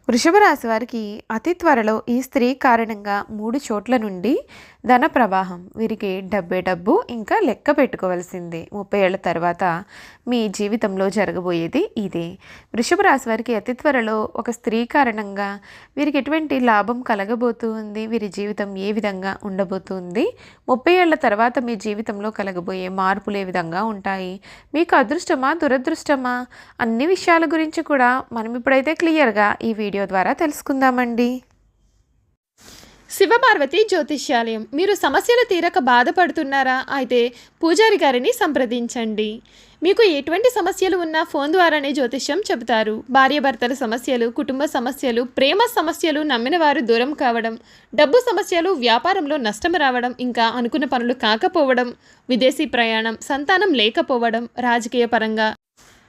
వృషభ రాశి వారికి అతి త్వరలో ఈ స్త్రీ కారణంగా 3 చోట్ల నుండి ధన ప్రవాహం. వీరికి డబ్బే డబ్బు, ఇంకా లెక్క పెట్టుకోవాల్సిందే. 30 ఏళ్ల తర్వాత మీ జీవితంలో జరగబోయేది ఇదే. వృషభ రాశి వారికి అతి త్వరలో ఒక స్త్రీ కారణంగా వీరికి ఎటువంటి లాభం కలగబోతుంది, వీరి జీవితం ఏ విధంగా ఉండబోతుంది, 30 ఏళ్ల తర్వాత మీ జీవితంలో కలగబోయే మార్పులు ఏ విధంగా ఉంటాయి, మీకు అదృష్టమా దురదృష్టమా, అన్ని విషయాల గురించి కూడా మనం ఇప్పుడైతే క్లియర్గా ఈ వీడియో ద్వారా తెలుసుకుందామండి. శివపార్వతి జ్యోతిష్యాలయం. మీరు సమస్యలు తీరక బాధపడుతున్నారా? అయితే పూజారి గారిని సంప్రదించండి. మీకు ఎటువంటి సమస్యలు ఉన్నా ఫోన్ ద్వారానే జ్యోతిష్యం చెబుతారు. భార్యాభర్తల సమస్యలు, కుటుంబ సమస్యలు, ప్రేమ సమస్యలు, నమ్మిన వారు దూరం కావడం, డబ్బు సమస్యలు, వ్యాపారంలో నష్టం రావడం, ఇంకా అనుకున్న పనులు కాకపోవడం, విదేశీ ప్రయాణం, సంతానం లేకపోవడం, రాజకీయ పరంగా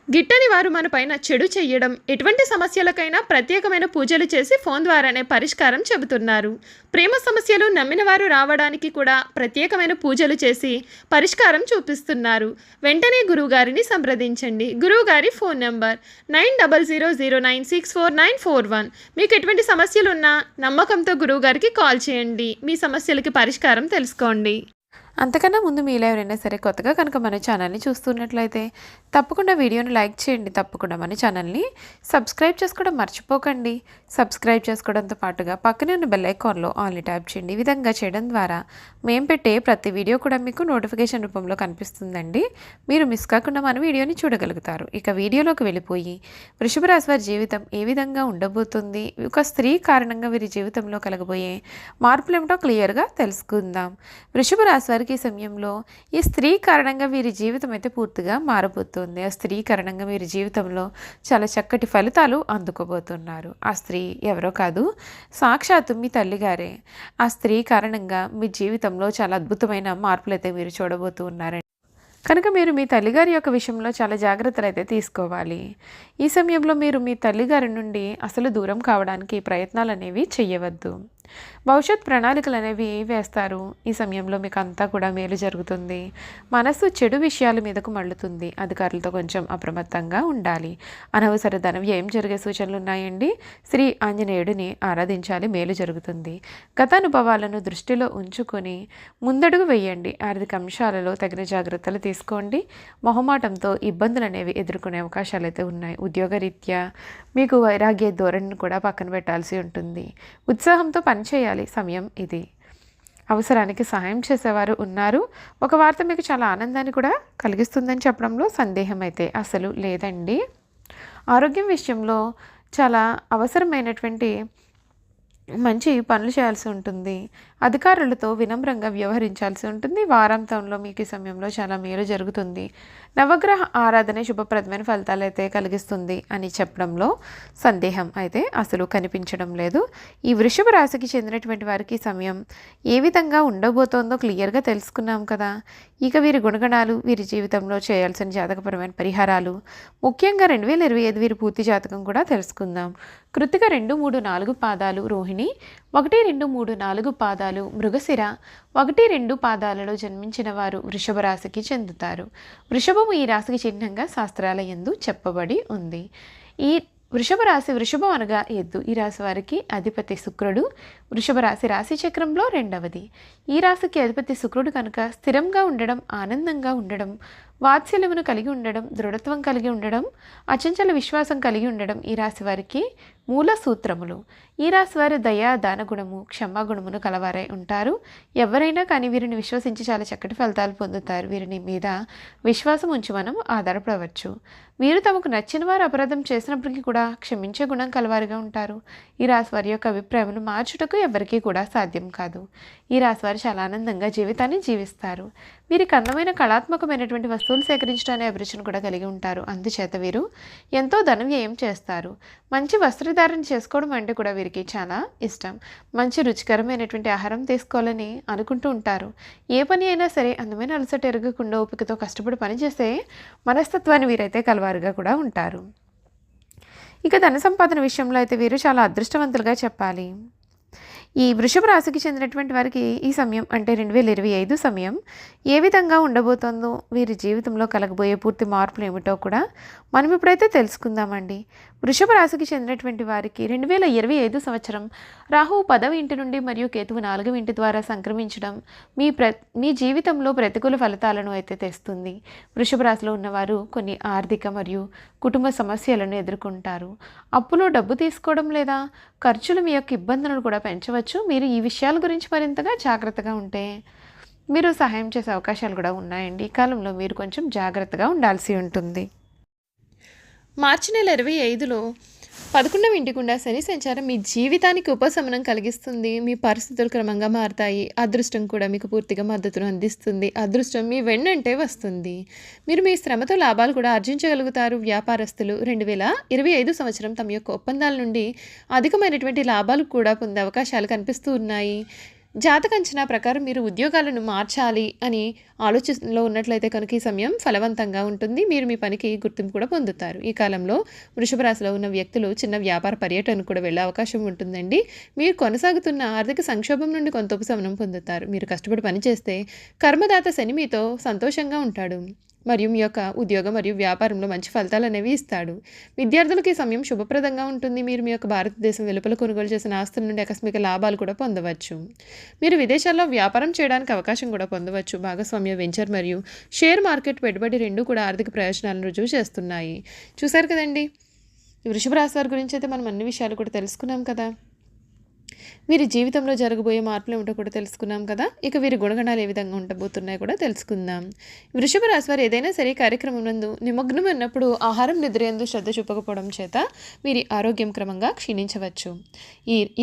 గిట్టని వారు మన పైన చెడు చెయ్యడం, ఎటువంటి సమస్యలకైనా ప్రత్యేకమైన పూజలు చేసి ఫోన్ ద్వారానే పరిష్కారం చెబుతున్నారు. ప్రేమ సమస్యలు నమ్మిన వారు రావడానికి కూడా ప్రత్యేకమైన పూజలు చేసి పరిష్కారం చూపిస్తున్నారు. వెంటనే గురువుగారిని సంప్రదించండి. గురువుగారి ఫోన్ నంబర్ 9000964941. మీకు ఎటువంటి సమస్యలున్నా నమ్మకంతో గురువుగారికి కాల్ చేయండి. మీ సమస్యలకి పరిష్కారం తెలుసుకోండి. అంతకన్నా ముందు మీలో ఎవరైనా సరే కొత్తగా కనుక మన ఛానల్ని చూస్తున్నట్లయితే తప్పకుండా వీడియోని లైక్ చేయండి. తప్పకుండా మన ఛానల్ని సబ్స్క్రైబ్ చేసుకోవడం మర్చిపోకండి. సబ్స్క్రైబ్ చేసుకోవడంతో పాటుగా పక్కనే ఉన్న బెల్ ఐకాన్లో ఆల్ని ట్యాప్ చేయండి. ఈ విధంగా చేయడం ద్వారా మేము పెట్టే ప్రతి వీడియో కూడా మీకు నోటిఫికేషన్ రూపంలో కనిపిస్తుందండి. మీరు మిస్ కాకుండా మన వీడియోని చూడగలుగుతారు. ఇక వీడియోలోకి వెళ్ళిపోయి వృషభ రాశి వారి జీవితం ఏ విధంగా ఉండబోతుంది, ఒక స్త్రీ కారణంగా వీరి జీవితంలో కలగబోయే మార్పులు ఏమిటో క్లియర్గా తెలుసుకుందాం. వృషభ రాశి వారికి ఈ సమయంలో ఈ స్త్రీ కారణంగా వీరి జీవితం అయితే పూర్తిగా మారబోతుంది. ఆ స్త్రీ కారణంగా వీరి జీవితంలో చాలా చక్కటి ఫలితాలు అందుకోబోతున్నారు. ఆ స్త్రీ ఎవరో కాదు, సాక్షాత్తు మీ తల్లిగారే. ఆ స్త్రీ కారణంగా మీ జీవితంలో చాలా అద్భుతమైన మార్పులు అయితే మీరు చూడబోతూ ఉన్నారండి. కనుక మీరు మీ తల్లిగారి యొక్క విషయంలో చాలా జాగ్రత్తలు అయితే తీసుకోవాలి. ఈ సమయంలో మీరు మీ తల్లిగారి నుండి అసలు దూరం కావడానికి ప్రయత్నాలు అనేవి చేయవద్దు. భవిష్యత్ ప్రణాళికలు అనేవి వేస్తారు. ఈ సమయంలో మీకు అంతా కూడా మేలు జరుగుతుంది. మనసు చెడు విషయాల మీదకు మళ్ళుతుంది. అధికారులతో కొంచెం అప్రమత్తంగా ఉండాలి. అనవసర ధన వ్యయం జరిగే సూచనలు ఉన్నాయండి. శ్రీ ఆంజనేయుడిని ఆరాధించాలి, మేలు జరుగుతుంది. గత అనుభవాలను దృష్టిలో ఉంచుకొని ముందడుగు వేయండి. ఆర్థిక అంశాలలో తగిన జాగ్రత్తలు తీసుకోండి. మొహమాటంతో ఇబ్బందులు అనేవి ఎదుర్కొనే అవకాశాలు అయితే ఉన్నాయి. ఉద్యోగరీత్యా మీకు వైరాగ్య ధోరణిని కూడా పక్కన పెట్టాల్సి ఉంటుంది. ఉత్సాహంతో పనిచేయాలి. సమయం ఇది. అవసరానికి సహాయం చేసేవారు ఉన్నారు. ఒక వార్త మీకు చాలా ఆనందాన్ని కూడా కలిగిస్తుందని చెప్పడంలో సందేహం అయితే అసలు లేదండి. ఆరోగ్యం విషయంలో చాలా అవసరమైనటువంటి మంచి పనులు చేయాల్సి ఉంటుంది. అధికారులతో వినమ్రంగా వ్యవహరించాల్సి ఉంటుంది. వారాంతంలో మీకు ఈ సమయంలో చాలా మేలు జరుగుతుంది. నవగ్రహ ఆరాధన శుభప్రదమైన ఫలితాలు అయితే కలిగిస్తుంది అని చెప్పడంలో సందేహం అయితే అసలు కనిపించడం లేదు. ఈ వృషభ రాశికి చెందినటువంటి వారికి సమయం ఏ విధంగా ఉండబోతోందో క్లియర్గా తెలుసుకున్నాం కదా. ఇక వీరి గుణగణాలు, వీరి జీవితంలో చేయాల్సిన జాతకపరమైన పరిహారాలు, ముఖ్యంగా 2025 వీరి పూర్తి జాతకం కూడా తెలుసుకుందాం. కృతిక 2, 3, 4 పాదాలు, రోహిణి 1, 2, 3, 4 పాదాలు, మృగశిర 1, 2 పాదాలలో జన్మించిన వారు వృషభ రాశికి చెందుతారు. వృషభము ఈ రాశికి చిహ్నంగా శాస్త్రాల యందు చెప్పబడి ఉంది. ఈ వృషభ రాశి, వృషభం అనగా ఎద్దు. ఈ రాశి వారికి అధిపతి శుక్రుడు. వృషభ రాశి రాశి చక్రంలో 2వది. ఈ రాశికి అధిపతి శుక్రుడు కనుక స్థిరంగా ఉండడం, ఆనందంగా ఉండడం, వాత్సల్యమును కలిగి ఉండడం, దృఢత్వం కలిగి ఉండడం, అచంచల విశ్వాసం కలిగి ఉండడం ఈ రాశి వారికి మూల సూత్రములు. ఈ రాశి వారు దయా, దానగుణము, క్షమాగుణమును కలవారై ఉంటారు. ఎవరైనా కానీ వీరిని విశ్వసించి చాలా చక్కటి ఫలితాలు పొందుతారు. వీరిని మీద విశ్వాసం ఉంచి మనం ఆధారపడవచ్చు. వీరు తమకు నచ్చిన వారు అపరాధం చేసినప్పటికీ కూడా క్షమించే గుణం కలవారుగా ఉంటారు. ఈ రాశి వారి యొక్క అభిప్రాయమును మార్చుటకు ఎవరికీ కూడా సాధ్యం కాదు. ఈ రాశి వారు చాలా ఆనందంగా జీవితాన్ని జీవిస్తారు. వీరికి అందమైన కళాత్మకమైనటువంటి వస్తువులు సేకరించడానికి అభిరుచిని కూడా కలిగి ఉంటారు. అందుచేత వీరు ఎంతో ధన వ్యయం చేస్తారు. మంచి వస్త్రధారణ చేసుకోవడం అంటే కూడా వీరికి చాలా ఇష్టం. మంచి రుచికరమైనటువంటి ఆహారం తీసుకోవాలని అనుకుంటూ ఉంటారు. ఏ పని అయినా సరే అందమైన అలసట ఎరగకుండా ఓపికతో కష్టపడి పనిచేసే మనస్తత్వాన్ని వీరైతే కలవారుగా కూడా ఉంటారు. ఇక ధన సంపాదన విషయంలో అయితే వీరు చాలా అదృష్టవంతులుగా చెప్పాలి. ఈ వృషభ రాశికి చెందినటువంటి వారికి ఈ సమయం అంటే 2025 సమయం ఏ విధంగా ఉండబోతోందో, వీరి జీవితంలో కలగబోయే పూర్తి మార్పులు ఏమిటో కూడా మనం ఇప్పుడైతే తెలుసుకుందామండి. వృషభ రాశికి చెందినటువంటి వారికి 2025 సంవత్సరం రాహువు 10వ ఇంటి నుండి మరియు కేతువు 4వ ఇంటి ద్వారా సంక్రమించడం మీ జీవితంలో ప్రతికూల ఫలితాలను అయితే తెస్తుంది. వృషభ రాశిలో ఉన్నవారు కొన్ని ఆర్థిక మరియు కుటుంబ సమస్యలను ఎదుర్కొంటారు. అప్పులో డబ్బు తీసుకోవడం లేదా ఖర్చులు మీ యొక్క ఇబ్బందులను కూడా పెంచవచ్చు. మీరు ఈ విషయాల గురించి మరింతగా జాగ్రత్తగా ఉంటే మీరు సహాయం చేసే అవకాశాలు కూడా ఉన్నాయండి. ఈ కాలంలో మీరు కొంచెం జాగ్రత్తగా ఉండాల్సి ఉంటుంది. మార్చి నెల 25లో 11వ ఇంటి గుండా శని సంచారం మీ జీవితానికి ఉపశమనం కలిగిస్తుంది. మీ పరిస్థితులు క్రమంగా మారుతాయి. అదృష్టం కూడా మీకు పూర్తిగా మద్దతును అందిస్తుంది. అదృష్టం మీ వెన్నంటే వస్తుంది. మీరు మీ శ్రమతో లాభాలు కూడా ఆర్జించగలుగుతారు. వ్యాపారస్తులు 2025 సంవత్సరం తమ యొక్క ఒప్పందాల నుండి అధికమైనటువంటి లాభాలు కూడా పొందే అవకాశాలు కనిపిస్తూ ఉన్నాయి. జాతక అంచనా ప్రకారం మీరు ఉద్యోగాలను మార్చాలి అని ఆలోచనలో ఉన్నట్లయితే కనుక ఈ సమయం ఫలవంతంగా ఉంటుంది. మీరు మీ పనికి గుర్తింపు కూడా పొందుతారు. ఈ కాలంలో వృషభ రాశిలో ఉన్న వ్యక్తులు చిన్న వ్యాపార పర్యటనకు కూడా వెళ్ళే అవకాశం ఉంటుందండి. మీరు కొనసాగుతున్న ఆర్థిక సంక్షోభం నుండి కొంత ఉపశమనం పొందుతారు. మీరు కష్టపడి పనిచేస్తే కర్మదాత శని మీతో సంతోషంగా ఉంటాడు మరియు మీ యొక్క ఉద్యోగం మరియు వ్యాపారంలో మంచి ఫలితాలు అనేవి ఇస్తాడు. విద్యార్థులకు ఈ సమయం శుభప్రదంగా ఉంటుంది. మీరు మీ యొక్క భారతదేశం వెలుపల కొనుగోలు చేసిన ఆస్తుల నుండి ఆకస్మిక లాభాలు కూడా పొందవచ్చు. మీరు విదేశాల్లో వ్యాపారం చేయడానికి అవకాశం కూడా పొందవచ్చు. భాగస్వామ్య వెంచర్ మరియు షేర్ మార్కెట్ పెట్టుబడి రెండూ కూడా ఆర్థిక ప్రయోజనాలను రుజువు చేస్తున్నాయి. చూశారు కదండి, వృషభ రాశి వారి గురించి అయితే మనం అన్ని విషయాలు కూడా తెలుసుకున్నాం కదా. వీరి జీవితంలో జరగబోయే మార్పులు ఏమిటో కూడా తెలుసుకున్నాం కదా. ఇక వీరి గుణగణాలు ఏ విధంగా ఉండబోతున్నాయో కూడా తెలుసుకుందాం. వృషభ రాశి వారు ఏదైనా సరే కార్యక్రమం నందు నిమగ్నం ఉన్నప్పుడు ఆహారం నిద్రయందు శ్రద్ధ చూపకపోవడం చేత వీరి ఆరోగ్యం క్రమంగా క్షీణించవచ్చు.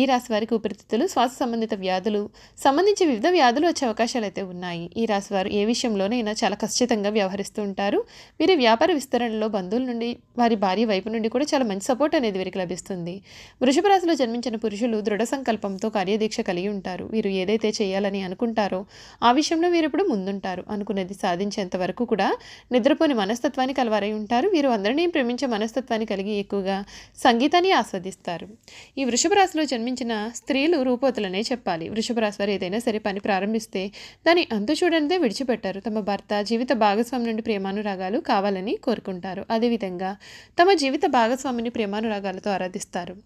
ఈ రాశి వారికి ఊపిరితిత్తులు, శ్వాస సంబంధిత వ్యాధులు సంబంధించి వివిధ వ్యాధులు వచ్చే అవకాశాలు అయితే ఉన్నాయి. ఈ రాశి వారు ఏ విషయంలోనైనా చాలా ఖచ్చితంగా వ్యవహరిస్తూ ఉంటారు. వీరి వ్యాపార విస్తరణలో బంధువుల నుండి, వారి భార్య వైపు నుండి కూడా చాలా మంచి సపోర్ట్ అనేది వీరికి లభిస్తుంది. వృషభ రాశిలో జన్మించిన పురుషులు దృఢ సంకల్పంతో కార్యదీక్ష కలిగి ఉంటారు. వీరు ఏదైతే చేయాలని అనుకుంటారో ఆ విషయంలో వీరు ఇప్పుడు ముందుంటారు. అనుకున్నది సాధించేంత వరకు కూడా నిద్రపోని మనస్తత్వాన్ని కలవారై ఉంటారు. వీరు అందరినీ ప్రేమించే మనస్తత్వాన్ని కలిగి ఎక్కువగా సంగీతాన్ని ఆస్వాదిస్తారు. ఈ వృషభ రాశిలో జన్మించిన స్త్రీలు రూపోతులనే చెప్పాలి. వృషభ రాశి వారు ఏదైనా సరే పని ప్రారంభిస్తే దాని అంతు చూడనిదే విడిచిపెట్టారు. తమ భర్త, జీవిత భాగస్వామి నుండి ప్రేమానురాగాలు కావాలని కోరుకుంటారు. అదేవిధంగా తమ జీవిత భాగస్వామిని ప్రేమానురాగాలతో ఆరాధిస్తారు.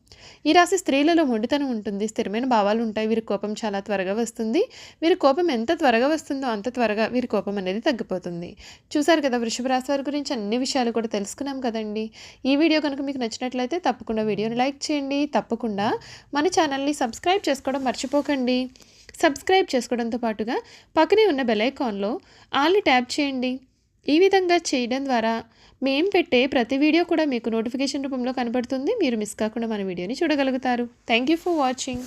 ఈ రాశి స్త్రీలలో మొండితనం ఉంటుంది. స్థిరమైన భావాలు ఉంటాయి. వీరి కోపం చాలా త్వరగా వస్తుంది. వీరి కోపం ఎంత త్వరగా వస్తుందో అంత త్వరగా వీరి కోపం అనేది తగ్గిపోతుంది. చూసారు కదా, వృషభ రాశి వారి గురించి అన్ని విషయాలు కూడా తెలుసుకున్నాం కదండి. ఈ వీడియో కనుక మీకు నచ్చినట్లయితే తప్పకుండా వీడియోని లైక్ చేయండి. తప్పకుండా మన ఛానల్ని సబ్స్క్రైబ్ చేసుకోవడం మర్చిపోకండి. సబ్స్క్రైబ్ చేసుకోవడంతో పాటుగా పక్కనే ఉన్న బెల్ ఐకాన్లో ఆల్ని ట్యాప్ చేయండి. ఈ విధంగా చేయడం ద్వారా మేము పెట్టే ప్రతి వీడియో కూడా మీకు నోటిఫికేషన్ రూపంలో కనబడుతుంది. మీరు మిస్ కాకుండా మన వీడియోని చూడగలుగుతారు. Thank you for watching.